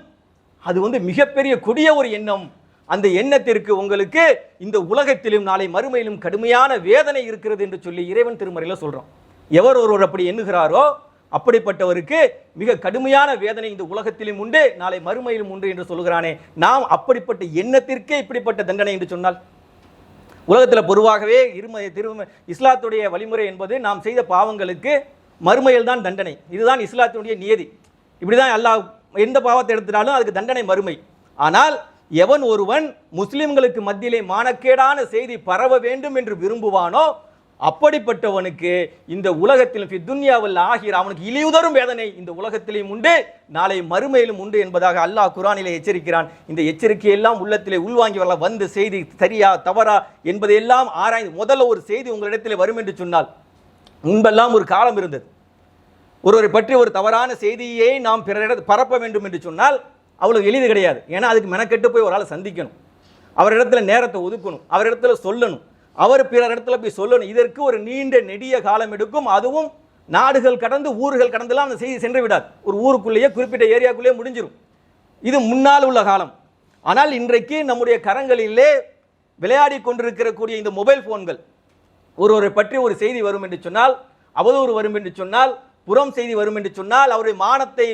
அது மிகப்பெரிய கொடிய ஒரு எண்ணம். அந்த எண்ணத்திற்கு உங்களுக்கு இந்த உலகத்திலும் நாளை மறுமையிலும் கடுமையான வேதனை இருக்கிறது என்று சொல்லி இறைவன் திருமறையில் சொல்றோம். எவர் ஒருவர் அப்படி எண்ணுகிறாரோ அப்படிப்பட்டவருக்கு மிக கடுமையான வேதனை இந்த உலகத்திலும் உண்டு, நாளை மறுமையிலும் உண்டு என்று சொல்கிறானே. நாம் அப்படிப்பட்ட எண்ணத்திற்கே இப்படிப்பட்ட தண்டனை என்று சொன்னால், உலகத்தில் பொதுவாகவே இஸ்லாத்துடைய வழிமுறை என்பது நாம் செய்த பாவங்களுக்கு மறுமையில் தான் தண்டனை. இதுதான் இஸ்லாத்தினுடைய நியதி. இப்படிதான் அல்லாஹ் எந்த பாவத்தை எடுத்தாலும் அதுக்கு தண்டனை மறுமை. ஆனால் எவன் ஒருவன் முஸ்லிம்களுக்கு மத்தியிலே மானக்கேடான செய்தி பரவ வேண்டும் என்று விரும்புவானோ அப்படிப்பட்டவனுக்கு இந்த உலகத்திலும் துன்யாவில் ஆகிற அவனுக்கு இழிவுதரும் வேதனை இந்த உலகத்திலும் உண்டு, நாளை மறுமையிலும் உண்டு என்பதாக அல்லாஹ் குர்ஆனிலே எச்சரிக்கிறான். இந்த எச்சரிக்கையெல்லாம் உள்ளத்திலே உள்வாங்கி வரல. வந்த செய்தி சரியா தவறா என்பதையெல்லாம் ஆராய்ந்து முதல்ல ஒரு செய்தி உங்களிடத்தில் வரும் என்று சொன்னால், முன்பெல்லாம் ஒரு காலம் இருந்தது, ஒருவரை பற்றி ஒரு தவறான செய்தியை நாம் பிறரிடம் பரப்ப வேண்டும் என்று சொன்னால் அவ்வளவு எளிது கிடையாது. ஏன்னா அதுக்கு மெனக்கெட்டு போய் ஒரு ஆளை சந்திக்கணும், அவரிடத்துல நேரத்தை ஒதுக்கணும், அவரிடத்துல சொல்லணும், அவர் பிறர் இடத்துல போய் சொல்லணும். இதற்கு ஒரு நீண்ட நெடிய காலம் எடுக்கும். அதுவும் நாடுகள் கடந்து ஊர்கள் கடந்துலாம் அந்த செய்தி சென்று விடாது. ஒரு ஊருக்குள்ளேயே குறிப்பிட்ட ஏரியாக்குள்ளேயே முடிஞ்சிடும். இது முன்னால் உள்ள காலம். ஆனால் இன்றைக்கு நம்முடைய கரங்களிலே விளையாடி கொண்டிருக்கக்கூடிய இந்த மொபைல் போன்கள், ஒருவரை பற்றி ஒரு செய்தி வரும் என்று சொன்னால், அவதூறு வரும் என்று சொன்னால், புறம் செய்தி வரும் என்று சொன்னால், அவருடைய மானத்தை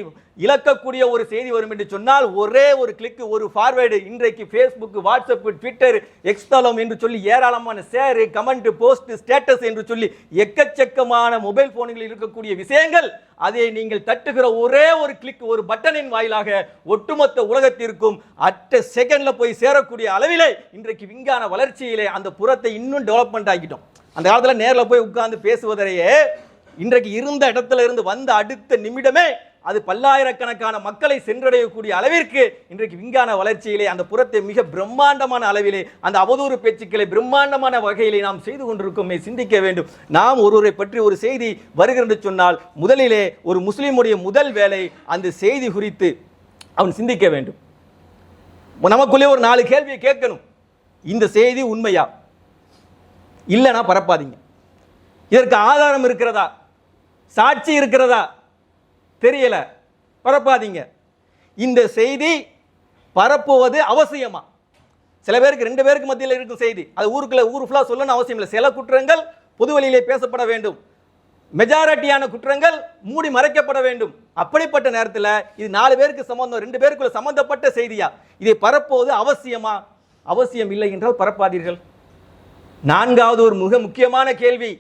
இழக்கக்கூடிய ஒரு செய்தி வரும் என்று சொன்னால், ஒரே ஒரு கிளிக், ஒரு ஃபார்வேர்டு, இன்றைக்கு ஃபேஸ்புக், வாட்ஸ்அப், ட்விட்டர், எக்ஸ்தலம் என்று சொல்லி ஏராளமான ஷேர், கமெண்ட், போஸ்ட், ஸ்டேட்டஸ் என்று சொல்லி எக்கச்சக்கமான மொபைல் போன்களில் இருக்கக்கூடிய விஷயங்கள், அதை நீங்கள் தட்டுகிற ஒரே ஒரு கிளிக், ஒரு பட்டனின் வாயிலாக ஒட்டுமொத்த உலகத்திற்கும் அட்ட செகண்ட்ல போய் சேரக்கூடிய அளவிலே இன்றைக்கு விஞ்ஞான வளர்ச்சியிலே அந்த புறத்தை இன்னும் டெவலப்மெண்ட் ஆகிட்டோம். அந்த காலத்தில் நேரில் போய் உட்கார்ந்து பேசுவதையே இன்றைக்கு இருந்த இடத்துல இருந்து வந்த அடுத்த நிமிடமே அது பல்லாயிரக்கணக்கான மக்களை சென்றடையக்கூடிய அளவிற்கு இன்றைக்கு விஞ்ஞான வளர்ச்சியிலே அந்த புறத்தை மிக பிரம்மாண்டமான அளவிலே அந்த அவதூறு பேச்சுக்களை பிரம்மாண்டமான வகையிலே நாம் செய்து கொண்டிருக்கோமே. சிந்திக்க வேண்டும். நாம் ஒருவரை பற்றி ஒரு செய்தி வருகிறது சொன்னால் முதலிலே ஒரு முஸ்லிமுடைய முதல் வேலை அந்த செய்தி குறித்து அவன் சிந்திக்க வேண்டும். நமக்குள்ளே ஒரு 4 கேள்வியை கேட்கணும். இந்த செய்தி உண்மையா? இல்லைனா பரப்பாதீங்க. இதற்கு ஆதாரம் இருக்கிறதா? சாட்சி இருக்கிறதா? தெரியல, பரப்பாதீங்க. இந்த செய்தி பரப்புவது அவசியமா? சில பேருக்கு 2 பேருக்கு மத்தியில் இருக்கும் செய்தி, அது ஊர் ஃபுல்லா சொல்லணும் அவசியம் இல்லை. சில குற்றங்கள் பொது வழியிலே பேசப்பட வேண்டும், மெஜாரிட்டியான குற்றங்கள் மூடி மறைக்கப்பட வேண்டும். அப்படிப்பட்ட நேரத்தில் இது 4 பேருக்கு சம்பந்தம், 2 பேருக்குள்ள சம்பந்தப்பட்ட செய்தியா? இதை பரப்புவது அவசியமா? அவசியம் இல்லை என்றால் பரப்பாதீர்கள். 4வது ஒரு மிக முக்கியமான கேள்வி,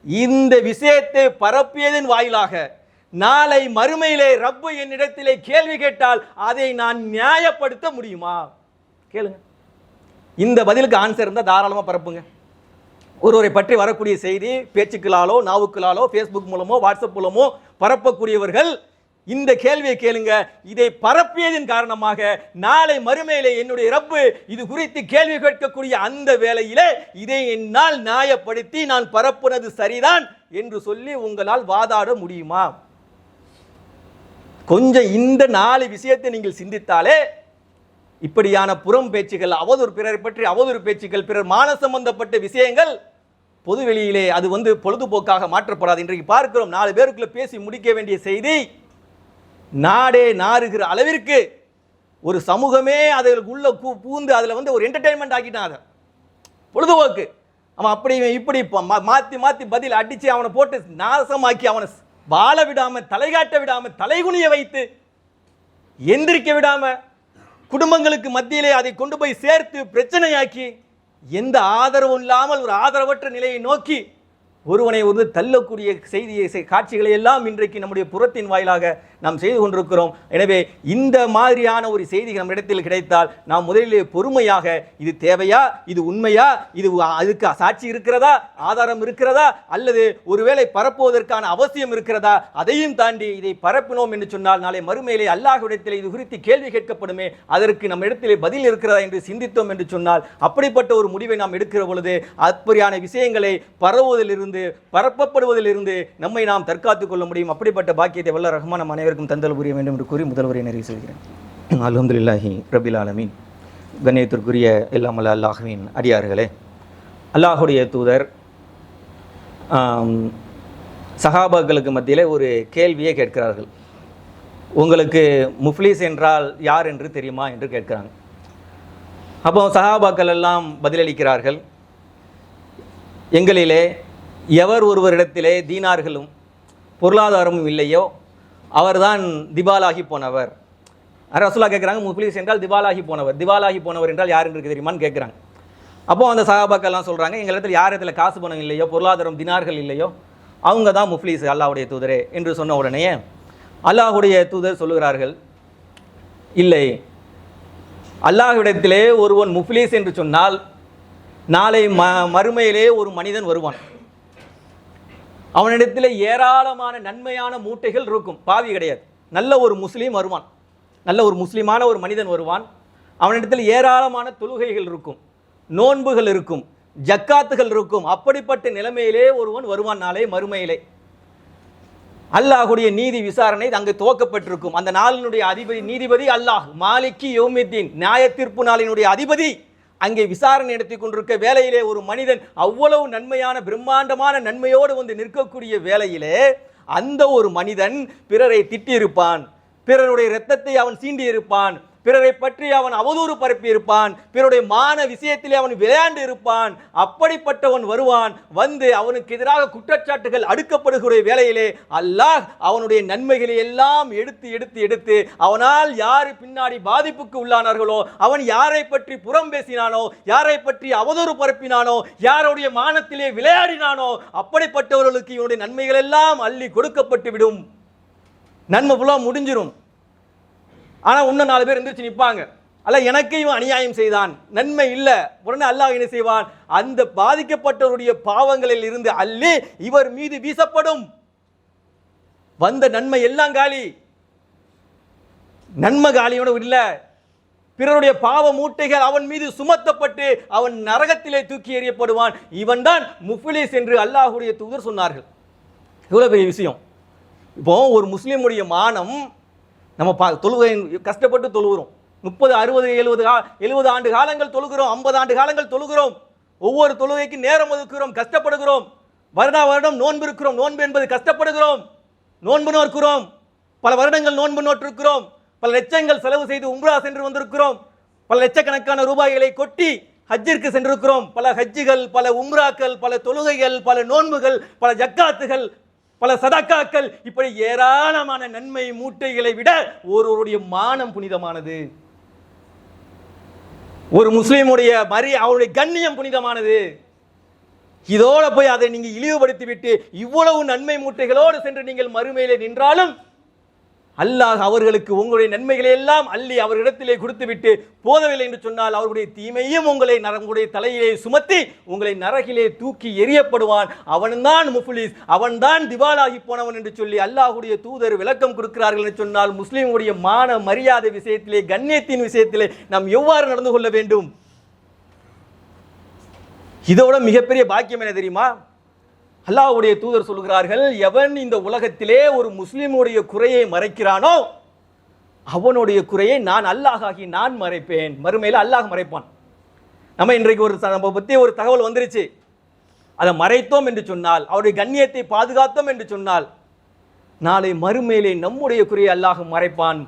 இந்த விஷயத்தை பரப்பியதன் வாயிலாக நாளை மறுமையிலே ரப்பு என்னிடத்திலே கேள்வி கேட்டால் அதை நான் நியாயப்படுத்த முடியுமா? கேளுங்க. இந்த பதிலுக்கு ஆன்சர் இருந்தால் தாராளமாக பரப்புங்க. ஒருவரை பற்றி வரக்கூடிய செய்தி பேச்சுக்களாலோ நாவுக்களாலோ ஃபேஸ்புக் மூலமோ வாட்ஸ்அப் மூலமோ பரப்பக்கூடியவர்கள் இந்த கேள்வியை கேளுங்க. இதை பரப்பியதின் காரணமாக நாளை மறுமையிலே என்னுடைய ரப்பு இது குறித்து கேள்வி கேட்கக்கூடிய அந்த வேளையிலே இதை என்னால் நியாயப்படுத்தி நான் பரப்புனது சரிதான் என்று சொல்லி உங்களால் வாதாட முடியுமா? கொஞ்சம் இந்த 4 விஷயத்தை நீங்கள் சிந்தித்தாலே இப்படியான புறம் பேச்சுகள், அவதூறு, பிறரை பற்றி அவதூறு பேச்சுகள், பிறர் மான சம்பந்தப்பட்ட விஷயங்கள் பொது வெளியிலே அது பொழுதுபோக்காக மாற்றப்படாது. இன்றைக்கு பார்க்கிறோம், 4 பேருக்குள்ள பேசி முடிக்க வேண்டிய செய்தி நாடே நாறுகிற அளவிற்கு ஒரு சமூகமே அதற்குள்ள பூந்து அதில் ஒரு என்டர்டைன்மெண்ட் ஆக்கிட்டான். அதை பொழுதுபோக்கு, அவன் அப்படி இப்படி மாற்றி மாற்றி பதில் அடித்து அவனை போட்டு நாசமாக்கி அவனை வாழ விடாம, தலைகாட்ட விடாம, தலைகுனிய வைத்து எந்திரிக்க விடாம, குடும்பங்களுக்கு மத்தியிலே அதை கொண்டு போய் சேர்த்து பிரச்சனையாக்கி, எந்த ஆதரவும் இல்லாமல் ஒரு ஆதரவற்ற நிலையை நோக்கி ஒருவனை தள்ளக்கூடிய செய்தியை, காட்சிகளை எல்லாம் இன்றைக்கு நம்முடைய புறத்தின் வாயிலாக நாம் செய்து கொண்டிருக்கிறோம். எனவே இந்த மாதிரியான ஒரு செய்தி நம் இடத்தில் கிடைத்தால் நாம் முதலிலே பொறுமையாக, இது தேவையா, இது உண்மையா, இது அதுக்கு சாட்சி இருக்கிறதா, ஆதாரம் இருக்கிறதா, அல்லது ஒருவேளை பரப்புவதற்கான அவசியம் இருக்கிறதா, அதையும் தாண்டி இதை பரப்பினோம் என்று சொன்னால் நாளை மறுமையிலே அல்லாஹ்விடத்தில் இது குறித்து கேள்வி கேட்கப்படுமே, அதற்கு நம்ம இடத்திலே பதில் இருக்கிறதா என்று சிந்தித்தோம் என்று சொன்னால், அப்படிப்பட்ட ஒரு முடிவை நாம் எடுக்கிற பொழுது அப்படியான விஷயங்களை பரப்பப்படுவதிலிருந்து நம்மை நாம் தற்காத்துக் கொள்ள முடியும். அப்படிப்பட்ட பாக்கியத்தை வல்ல ரஹ்மான் நம் அனைவருக்கும் தந்தல் புரிய வேண்டும் என்று கூறி முதல் உரையை நிறைவு செய்கிறேன். அல்ஹம்துலில்லாஹி ரப்பில் ஆலமீன். கண்ணியத்திற்குரிய எல்லாம் வல்ல அல்லாஹ்வின் அடியார்களே, அல்லாஹுடைய தூதர் சஹாபாக்களுக்கு மத்தியிலே ஒரு கேள்வியை கேட்கிறார்கள். உங்களுக்கு முஃப்லீஸ் என்றால் யார் என்று தெரியுமா என்று கேட்கிறாங்க. அப்போ சஹாபாக்கள் எல்லாம் பதிலளிக்கிறார்கள், எங்களிலே எவர் ஒருவரிடத்திலே தீனார்களும் பொருளாதாரமும் இல்லையோ அவர்தான் திவாலாகி போனவர். ரசூலுல்லாஹ் கேட்குறாங்க, முஃப்லீஸ் என்றால் திவாலாகி போனவர். திவாலாகி போனவர் என்றால் யார் என்று தெரியுமான்னு கேட்குறாங்க. அப்போ அந்த சஹாபாக்கள்லாம் சொல்கிறாங்க, எங்கள் இடத்துல யார் இடத்துல காசு பணம் இல்லையோ, பொருளாதாரம் தினார்கள் இல்லையோ, அவங்க தான் முஃப்லீஸ் அல்லாஹ்வுடைய தூதரே என்று சொன்ன உடனே அல்லாஹ்வுடைய தூதர் சொல்லுகிறார்கள், இல்லை, அல்லாஹ்விடத்திலே ஒருவன் முஃப்லீஸ் என்று சொன்னால் நாளை மறுமையிலே ஒரு மனிதன் வருவான், அவனிடத்தில் ஏராளமான நன்மையான மூட்டைகள் இருக்கும், பாவி கிடையாது, நல்ல ஒரு முஸ்லீம் வருவான், நல்ல ஒரு முஸ்லீமான ஒரு மனிதன் வருவான், அவனிடத்தில் ஏராளமான தொழுகைகள் இருக்கும், நோன்புகள் இருக்கும், ஜக்காத்துகள் இருக்கும். அப்படிப்பட்ட நிலைமையிலே ஒருவன் வருவான் நாளை மறுமையிலே. அல்லாஹுடைய நீதி விசாரணை அங்கு துவக்கப்பட்டிருக்கும். அந்த நாளினுடைய நீதிபதி அல்லாஹ், மாலிக்கி யௌமித்தீன், நியாய தீர்ப்பு நாளினுடைய அதிபதி அங்கே விசாரணை நடத்தி கொண்டிருக்க வேளையிலே ஒரு மனிதன் அவ்வளவு நன்மையான பிரம்மாண்டமான நன்மையோடு நிற்கக்கூடிய வேளையிலே அந்த ஒரு மனிதன் பிறரை திட்டியிருப்பான், பிறருடைய இரத்தத்தை அவன் சீண்டியிருப்பான், பிறரை பற்றி அவன் அவதூறு பரப்பி இருப்பான், பிறருடைய மான விஷயத்திலே அவன் விளையாண்டு இருப்பான். அப்படிப்பட்டவன் வருவான், அவனுக்கு எதிராக குற்றச்சாட்டுகள் அடுக்கப்படுகிற வேளையிலே அல்லாஹ் அவனுடைய நன்மைகளை எல்லாம் எடுத்து எடுத்து எடுத்து அவனால் யார் பின்னாடி பாதிப்புக்கு உள்ளானார்களோ, அவன் யாரை பற்றி புறம் பேசினானோ, யாரை பற்றி அவதூறு பரப்பினானோ, யாருடைய மானத்திலே விளையாடினானோ, அப்படிப்பட்டவர்களுக்கு இவனுடைய நன்மைகள் எல்லாம் அள்ளி கொடுக்கப்பட்டு விடும். நன்மை ஃபுல்லாக முடிஞ்சிடும். ஆனால் இன்னும் 4 பேர் எந்திரிச்சு நிற்பாங்க, அல்ல எனக்கு இவன் அநியாயம் செய்தான், நன்மை இல்லை. உடனே அல்லாஹ் என்ன செய்வான், அந்த பாதிக்கப்பட்டவருடைய பாவங்களில் இருந்து அள்ளி இவர் மீது வீசப்படும். வந்த நன்மை எல்லாம் காலி, நன்மை காலியோட இல்லை, பிறருடைய பாவ மூட்டைகள் அவன் மீது சுமத்தப்பட்டு அவன் நரகத்திலே தூக்கி எறியப்படுவான். இவன் தான் முஃப்லிஸ் என்று அல்லாஹுடைய தூதர் சொன்னார்கள். இவ்வளவு பெரிய விஷயம். இப்போ ஒரு முஸ்லீமுடைய மானம், நம்ம தொழுகை கஷ்டப்பட்டு தொழுகிறோம், 30, 60, 70 ஆண்டு காலங்கள் தொழுகிறோம், 50 ஆண்டு காலங்கள் தொழுகிறோம், ஒவ்வொரு தொழுகைக்கு நேரம் ஒதுக்குகிறோம், கஷ்டப்படுகிறோம், வருடம் நோன்பு இருக்கிறோம், நோன்பு என்பது கஷ்டப்படுகிறோம், நோன்பு நோக்கிறோம், பல வருடங்கள் நோன்பு நோற்றிருக்கிறோம், பல லட்சங்கள் செலவு செய்து உம்ரா சென்று வந்திருக்கிறோம், பல லட்சக்கணக்கான ரூபாய்களை கொட்டி ஹஜ்ஜிற்கு சென்றிருக்கிறோம், பல ஹஜ்ஜுகள், பல உம்ராக்கள், பல தொழுகைகள், பல நோன்புகள், பல ஜக்காத்துகள், பல சதக்காக்கள், இப்படி ஏராளமான நன்மை மூட்டைகளை விட ஒருவருடைய மானம் புனிதமானது. ஒரு முஸ்லீமுடைய அவருடைய கண்ணியம் புனிதமானது. இதோட போய் அதை நீங்க இழிவுபடுத்தி விட்டு இவ்வளவு நன்மை மூட்டைகளோடு சென்று நீங்கள் மறுமையிலே நின்றாலும் அல்லாஹ் அவர்களுக்கு உங்களுடைய நன்மைகளை எல்லாம் அள்ளி அவர்களிடத்திலே கொடுத்து விட்டு போதவில்லை என்று சொன்னால் அவருடைய தீமையும் உங்களுடைய தலையிலே சுமத்தி உங்களை நரகிலே தூக்கி எறியப்படுவான். அவன்தான் முஃப்லிஸ், அவன்தான் திவாலாகி போனவன் என்று சொல்லி அல்லாஹுடைய தூதர் விளக்கம் கொடுக்கிறார்கள் என்று சொன்னால் முஸ்லிமுடைய மான மரியாதை விஷயத்திலே, கண்ணியத்தின் விஷயத்திலே நாம் எவ்வாறு நடந்து கொள்ள வேண்டும்? இதோட மிகப்பெரிய பாக்கியம் என்ன தெரியுமா? அல்லாஹ்வுடைய தூதர் சொல்கிறார்கள், எவன் இந்த உலகத்திலே ஒரு முஸ்லிமுடைய குறையை மறைக்கிறானோ அவனுடைய குறையை நான் அல்லாஹாகி நான் மறைப்பேன். மறுமையில் அல்லாஹ் மறைப்பான். நம்ம இன்றைக்கு நம்ம பற்றி ஒரு தகவல் வந்துருச்சு, அதை மறைத்தோம் என்று சொன்னால், அவருடைய கண்ணியத்தை பாதுகாத்தோம் என்று சொன்னால், நாளை மறுமையிலே நம்முடைய குறையை அல்லாஹ் மறைப்பான்.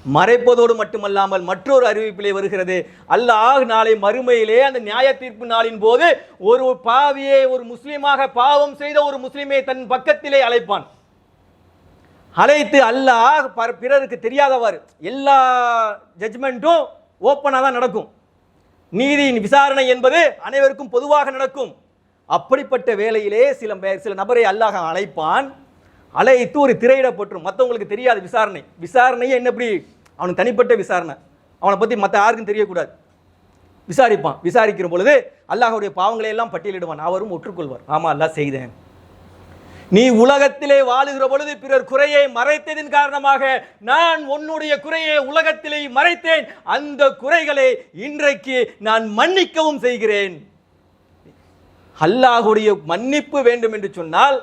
மறைப்பதோடு மட்டுமல்லாமல் மற்றொரு அறிவிப்பிலே வருகிறது, அல்லாஹ் நாளை மறுமையிலே அந்த நியாய தீர்ப்பு நாளின் போது ஒரு பாவியை, ஒரு முஸ்லீமாக பாவம் செய்த ஒரு முஸ்லீமை தன் பக்கத்திலே அழைப்பான். அழைத்து அல்லாஹ் பிறருக்கு தெரியாதவாறு எல்லா ஜட்ஜ்மெண்ட்டும் ஓப்பனாக தான் நடக்கும். நீதி விசாரணை என்பது அனைவருக்கும் பொதுவாக நடக்கும். அப்படிப்பட்ட வேளையிலே சில நபரை அல்லாஹ் அழைப்பான். அழைத்து ஒரு திரையிடப்பட்டுரும், மற்றவங்களுக்கு தெரியாது. விசாரணையே என்ன, எப்படி அவனுக்கு தனிப்பட்ட விசாரணை, அவனை பற்றி மற்ற யாருக்கும் தெரியக்கூடாது. விசாரிப்பான். விசாரிக்கிற பொழுது அல்லாஹ்வுடைய பாவங்களை எல்லாம் பட்டியலிடுவான். அவரும் ஒற்றுக்கொள்வார், ஆமா அல்லாஹ் செய்தேன். நீ உலகத்திலே வாழுகிற பொழுது பிறர் குறையை மறைத்ததின் காரணமாக நான் உன்னுடைய குறையை உலகத்திலே மறைத்தேன். அந்த குறைகளை இன்றைக்கு நான் மன்னிக்கவும் செய்கிறேன். அல்லாஹ்வுடைய மன்னிப்பு வேண்டும் என்று சொன்னால்,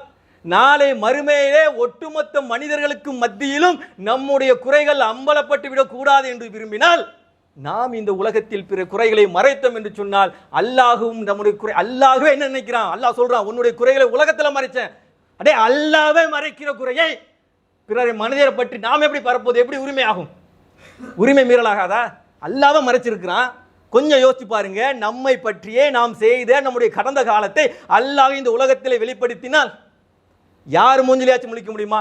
நாளை மறுமையிலே ஒட்டுமொத்த மனிதர்களுக்கு மத்தியிலும் நம்முடைய குறைகள் அம்பலப்பட்டு விடக்கூடாது என்று விரும்பினால், நாம் இந்த உலகத்தில் பிற குறைகளை மறைத்தோம் என்று சொன்னால், அல்லாஹும் நம்முடைய குறை, அல்லாஹ்வே என்ன நினைக்கிறான், அல்லாஹ் சொல்றான், உன்னுடைய குறைகளை உலகத்தில் மறைச்சேன். அடே, அல்லாஹ்வே மறைக்கிற குறையை பிறரை மனிதரை பற்றி நாம் எப்படி பரப்போது, எப்படி உரிமை ஆகும்? உரிமை மீறலாகாதா? அல்லாஹ்வே மறைச்சிருக்கிறான். கொஞ்சம் யோசிச்சு பாருங்க, நம்மை பற்றியே நாம் செய்த நம்முடைய கடந்த காலத்தை அல்லாஹ் இந்த உலகத்தில் வெளிப்படுத்தினால் யார் மூஞ்சிலையாச்சும் முழிக்க முடியுமா?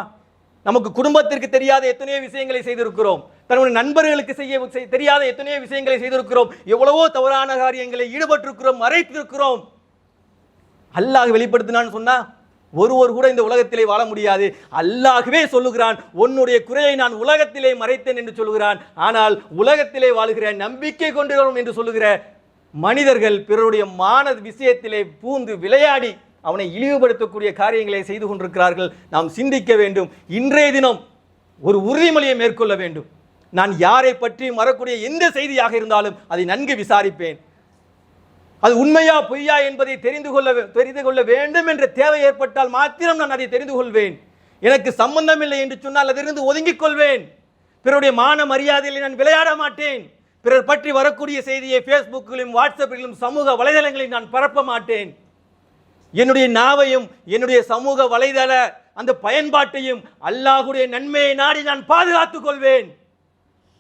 நமக்கு குடும்பத்திற்கு தெரியாத எத்தனையோ விஷயங்களை செய்திருக்கிறோம், தன்னுடைய நண்பர்களுக்கு தெரியாத எத்தனையோ விஷயங்களை செய்திருக்கிறோம், எவ்வளவோ தவறான காரியங்களை ஈடுபட்டிருக்கிறோம், மறைத்திருக்கிறோம். அல்லாஹ் வெளிப்படுத்தினான்னு சொன்னா ஒருவர் கூட இந்த உலகத்திலே வாழ முடியாது. அல்லாஹ்வே சொல்லுகிறான், உன்னுடைய குறையை நான் உலகத்திலே மறைத்தேன் என்று சொல்லுகிறான். ஆனால் உலகத்திலே வாழுகிற நம்பிக்கை கொண்டிருக்கிறோம் என்று சொல்லுகிற மனிதர்கள் பிறருடைய மான விஷயத்திலே பூந்து விளையாடி அவனை இழிவுபடுத்தக்கூடிய காரியங்களை செய்து கொண்டிருக்கிறார்கள். நாம் சிந்திக்க வேண்டும். இன்றைய தினம் ஒரு உறுதிமொழியை மேற்கொள்ள வேண்டும். நான் யாரை பற்றி வரக்கூடிய எந்த செய்தியாக இருந்தாலும் அதை நன்கு விசாரிப்பேன். அது உண்மையா பொய்யா என்பதை தெரிந்து கொள்ள வேண்டும் என்ற தேவை ஏற்பட்டால் மாத்திரம் நான் அதை தெரிந்து கொள்வேன். எனக்கு சம்பந்தம் இல்லை என்று சொன்னால் அதிலிருந்து ஒதுங்கிக் கொள்வேன். பிறருடைய மான மரியாதையில் நான் விளையாட மாட்டேன். பிறர் பற்றி வரக்கூடிய செய்தியை ஃபேஸ்புக்கிலும் வாட்ஸ்அப்பிலும் சமூக வலைதளங்களில் நான் பரப்ப மாட்டேன். என்னுடைய நாவையும் என்னுடைய சமூக வலைதள அந்த பயன்பாட்டையும் அல்லாஹ்வுடைய நன்மையை நாடி நான் பாதுகாத்துக் கொள்வேன்.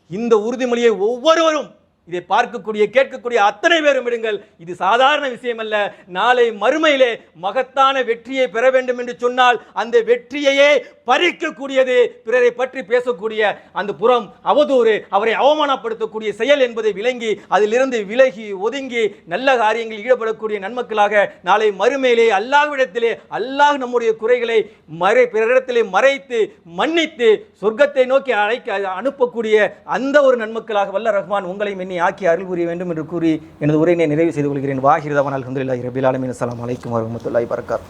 இந்த உறுதிமொழியை ஒவ்வொருவரும், இதை பார்க்கக்கூடிய கேட்கக்கூடிய அத்தனை பேரும் விடுங்கள். இது சாதாரண விஷயம் அல்ல. நாளை மறுமையிலே மகத்தான வெற்றியை பெற வேண்டும் என்று சொன்னால் அந்த வெற்றியையே பறிக்கக்கூடியது பிறரை பற்றி பேசக்கூடிய அந்த புறம் அவதூறு, அவரை அவமானப்படுத்தக்கூடிய செயல் என்பதை விளங்கி அதிலிருந்து விலகி ஒதுங்கி நல்ல காரியங்களில் ஈடுபடக்கூடிய நன்மக்களாக நாளை மறுமையிலே அல்லாஹ்விடத்திலே அல்லாஹ் நம்முடைய குறைகளை பிறரிடத்திலே மறைத்து மன்னித்து சொர்க்கத்தை நோக்கி அனுப்பக்கூடிய அந்த ஒரு நன்மக்களாக வல்ல ரஹ்மான் உங்களை ஆக்கி அருள் புரிய வேண்டும் என்று கூறி எனது உரையினை நிறைவு செய்து கொள்கிறேன். வாஹிர் தவான் அல்ஹம்துலில்லாஹி ரப்பில் ஆலமீன். அஸ்ஸலாமு அலைக்கும் வரஹ்மத்துல்லாஹி வபரகாத்துஹு.